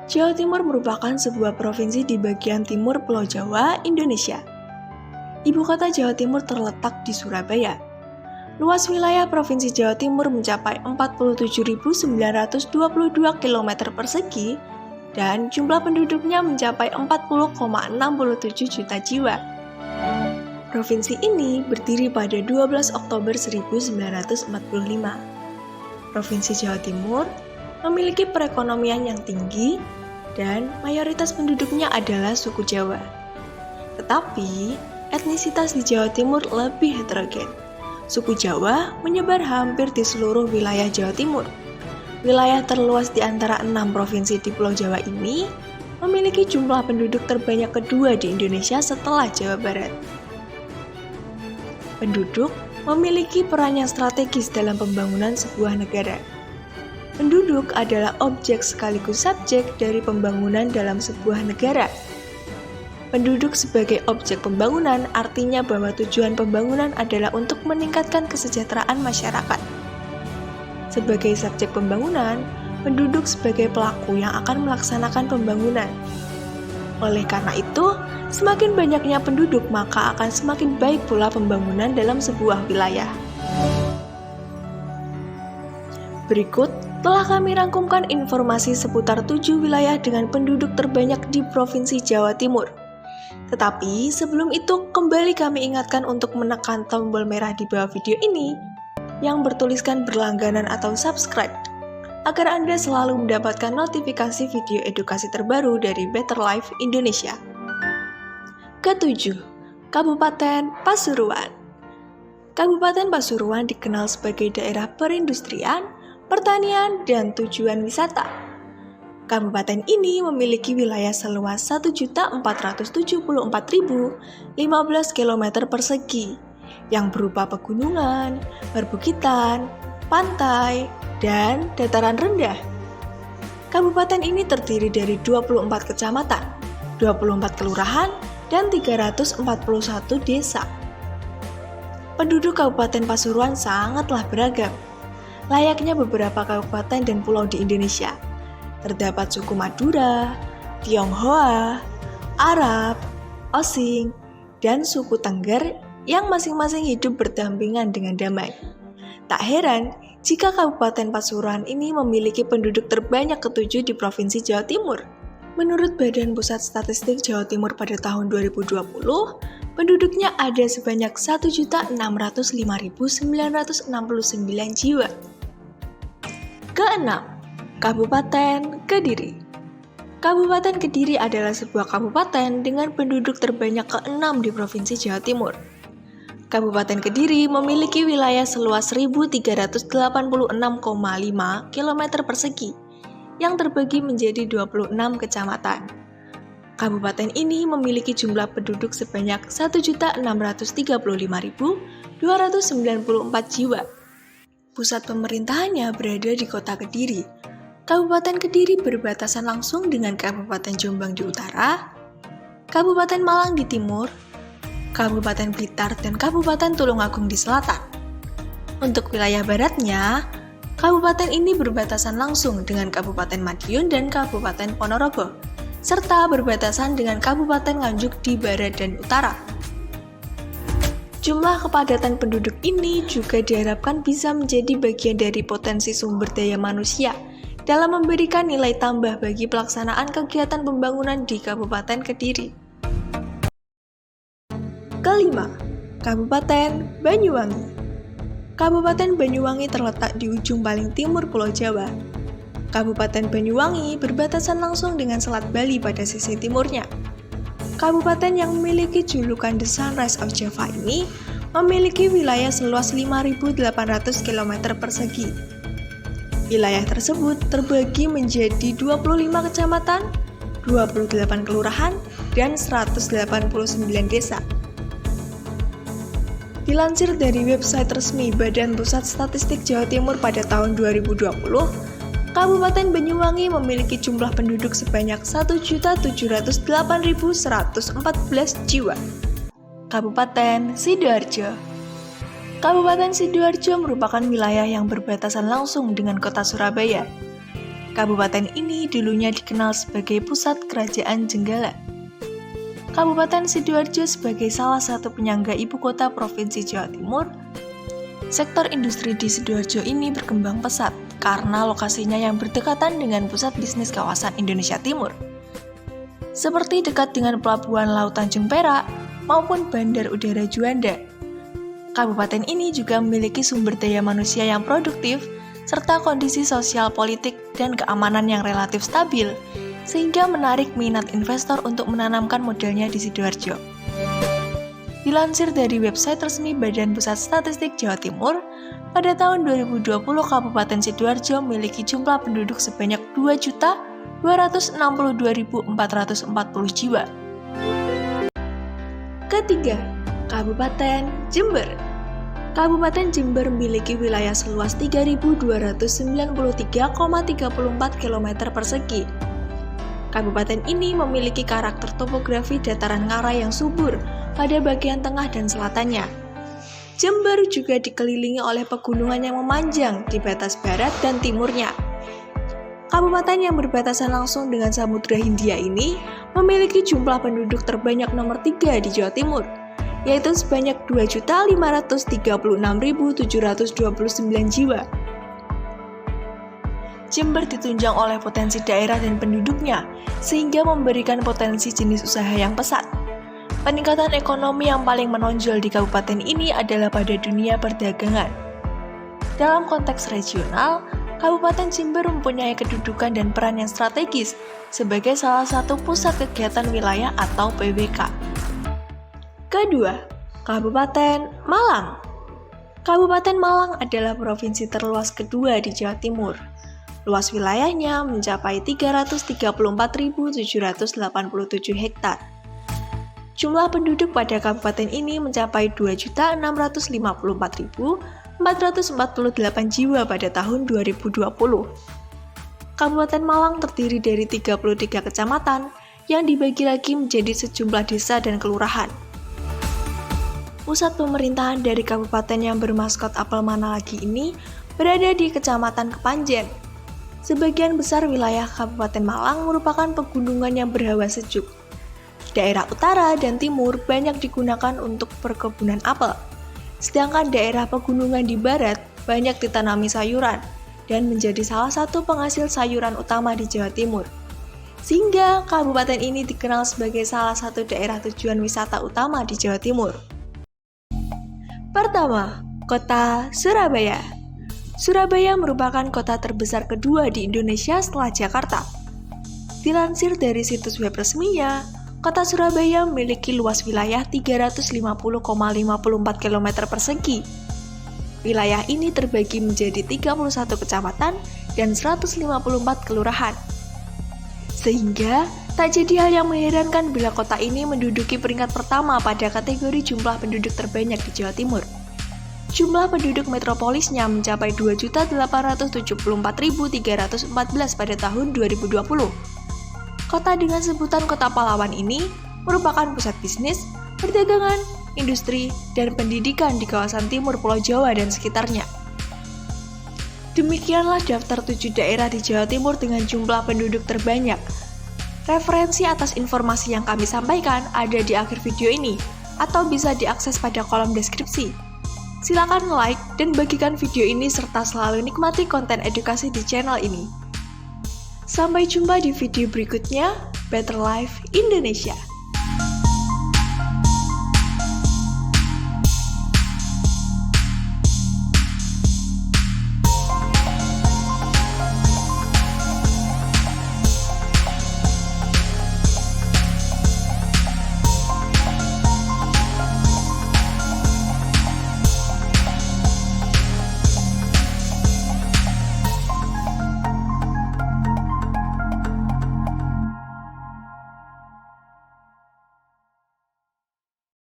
Jawa Timur merupakan sebuah provinsi di bagian timur Pulau Jawa, Indonesia. Ibu kota Jawa Timur terletak di Surabaya. Luas wilayah Provinsi Jawa Timur mencapai 47.922 km persegi dan jumlah penduduknya mencapai 40,67 juta jiwa. Provinsi ini berdiri pada 12 Oktober 1945. Provinsi Jawa Timur memiliki perekonomian yang tinggi dan mayoritas penduduknya adalah suku Jawa. Tetapi, etnisitas di Jawa Timur lebih heterogen. Suku Jawa menyebar hampir di seluruh wilayah Jawa Timur. Wilayah terluas di antara 6 provinsi di Pulau Jawa ini memiliki jumlah penduduk terbanyak kedua di Indonesia setelah Jawa Barat. Penduduk memiliki peran yang strategis dalam pembangunan sebuah negara. Penduduk adalah objek sekaligus subjek dari pembangunan dalam sebuah negara. Penduduk sebagai objek pembangunan artinya bahwa tujuan pembangunan adalah untuk meningkatkan kesejahteraan masyarakat. Sebagai subjek pembangunan, penduduk sebagai pelaku yang akan melaksanakan pembangunan. Oleh karena itu, semakin banyaknya penduduk maka akan semakin baik pula pembangunan dalam sebuah wilayah. Berikut telah kami rangkumkan informasi seputar 7 wilayah dengan penduduk terbanyak di Provinsi Jawa Timur. Tetapi sebelum itu kembali kami ingatkan untuk menekan tombol merah di bawah video ini yang bertuliskan berlangganan atau subscribe agar Anda selalu mendapatkan notifikasi video edukasi terbaru dari Better Life Indonesia. Ketujuh, Kabupaten Pasuruan. Kabupaten Pasuruan dikenal sebagai daerah perindustrian, pertanian, dan tujuan wisata. Kabupaten ini memiliki wilayah seluas 1.474.015 km persegi yang berupa pegunungan, perbukitan, pantai, dan dataran rendah. Kabupaten ini terdiri dari 24 kecamatan, 24 kelurahan, dan 341 desa. Penduduk Kabupaten Pasuruan sangatlah beragam, layaknya beberapa kabupaten dan pulau di Indonesia. Terdapat suku Madura, Tionghoa, Arab, Osing, dan suku Tengger yang masing-masing hidup berdampingan dengan damai. Tak heran jika Kabupaten Pasuruan ini memiliki penduduk terbanyak ketujuh di Provinsi Jawa Timur. Menurut Badan Pusat Statistik Jawa Timur pada tahun 2020, penduduknya ada sebanyak 1.605.969 jiwa. Keenam, Kabupaten Kediri. Kabupaten Kediri adalah sebuah kabupaten dengan penduduk terbanyak ke-6 di Provinsi Jawa Timur. Kabupaten Kediri memiliki wilayah seluas 1.386,5 km persegi yang terbagi menjadi 26 kecamatan. Kabupaten ini memiliki jumlah penduduk sebanyak 1.635.294 jiwa. Pusat pemerintahannya berada di Kota Kediri. Kabupaten Kediri berbatasan langsung dengan Kabupaten Jombang di utara, Kabupaten Malang di timur, Kabupaten Blitar, dan Kabupaten Tulungagung di selatan. Untuk wilayah baratnya, kabupaten ini berbatasan langsung dengan Kabupaten Madiun dan Kabupaten Ponorogo, serta berbatasan dengan Kabupaten Nganjuk di barat dan utara. Jumlah kepadatan penduduk ini juga diharapkan bisa menjadi bagian dari potensi sumber daya manusia dalam memberikan nilai tambah bagi pelaksanaan kegiatan pembangunan di Kabupaten Kediri. Kelima, Kabupaten Banyuwangi. Kabupaten Banyuwangi terletak di ujung paling timur Pulau Jawa. Kabupaten Banyuwangi berbatasan langsung dengan Selat Bali pada sisi timurnya. Kabupaten yang memiliki julukan The Sunrise of Java ini memiliki wilayah seluas 5.800 km persegi. Wilayah tersebut terbagi menjadi 25 kecamatan, 28 kelurahan, dan 189 desa. Dilansir dari website resmi Badan Pusat Statistik Jawa Timur pada tahun 2020, Kabupaten Banyuwangi memiliki jumlah penduduk sebanyak 1.708.114 jiwa. Kabupaten Sidoarjo. Kabupaten Sidoarjo merupakan wilayah yang berbatasan langsung dengan kota Surabaya. Kabupaten ini dulunya dikenal sebagai pusat kerajaan Jenggala. Kabupaten Sidoarjo sebagai salah satu penyangga ibu kota Provinsi Jawa Timur, sektor industri di Sidoarjo ini berkembang pesat karena lokasinya yang berdekatan dengan pusat bisnis kawasan Indonesia Timur, seperti dekat dengan Pelabuhan Laut Tanjung Perak maupun Bandar Udara Juanda. Kabupaten ini juga memiliki sumber daya manusia yang produktif, serta kondisi sosial politik dan keamanan yang relatif stabil, sehingga menarik minat investor untuk menanamkan modalnya di Sidoarjo. Dilansir dari website resmi Badan Pusat Statistik Jawa Timur, pada tahun 2020 Kabupaten Sidoarjo memiliki jumlah penduduk sebanyak 2.262.440 jiwa. Ketiga, Kabupaten Jember. Kabupaten Jember memiliki wilayah seluas 3.293,34 km persegi. Kabupaten ini memiliki karakter topografi dataran ngarai yang subur pada bagian tengah dan selatannya. Jember juga dikelilingi oleh pegunungan yang memanjang di batas barat dan timurnya. Kabupaten yang berbatasan langsung dengan Samudra Hindia ini memiliki jumlah penduduk terbanyak nomor 3 di Jawa Timur, yaitu sebanyak 2.536.729 jiwa. Jember ditunjang oleh potensi daerah dan penduduknya, sehingga memberikan potensi jenis usaha yang pesat. Peningkatan ekonomi yang paling menonjol di kabupaten ini adalah pada dunia perdagangan. Dalam konteks regional, Kabupaten Jember mempunyai kedudukan dan peran yang strategis sebagai salah satu pusat kegiatan wilayah atau PWK. Kedua, Kabupaten Malang. Kabupaten Malang adalah provinsi terluas kedua di Jawa Timur. Luas wilayahnya mencapai 334.787 hektar. Jumlah penduduk pada kabupaten ini mencapai 2.654.448 jiwa pada tahun 2020. Kabupaten Malang terdiri dari 33 kecamatan yang dibagi lagi menjadi sejumlah desa dan kelurahan. Pusat pemerintahan dari kabupaten yang bermaskot apel mana lagi ini berada di Kecamatan Kepanjen. Sebagian besar wilayah Kabupaten Malang merupakan pegunungan yang berhawa sejuk. Daerah utara dan timur banyak digunakan untuk perkebunan apel, sedangkan daerah pegunungan di barat banyak ditanami sayuran dan menjadi salah satu penghasil sayuran utama di Jawa Timur. Sehingga kabupaten ini dikenal sebagai salah satu daerah tujuan wisata utama di Jawa Timur. Pertama, Kota Surabaya. Surabaya merupakan kota terbesar kedua di Indonesia setelah Jakarta. Dilansir dari situs web resminya, Kota Surabaya memiliki luas wilayah 350,54 km persegi. Wilayah ini terbagi menjadi 31 kecamatan dan 154 kelurahan. Sehingga, tak jadi hal yang mengherankan bila kota ini menduduki peringkat pertama pada kategori jumlah penduduk terbanyak di Jawa Timur. Jumlah penduduk metropolisnya mencapai 2.874.314 pada tahun 2020. Kota dengan sebutan Kota Pahlawan ini merupakan pusat bisnis, perdagangan, industri, dan pendidikan di kawasan timur Pulau Jawa dan sekitarnya. Demikianlah daftar 7 daerah di Jawa Timur dengan jumlah penduduk terbanyak. Referensi atas informasi yang kami sampaikan ada di akhir video ini, atau bisa diakses pada kolom deskripsi. Silakan like dan bagikan video ini serta selalu nikmati konten edukasi di channel ini. Sampai jumpa di video berikutnya. Better Life Indonesia.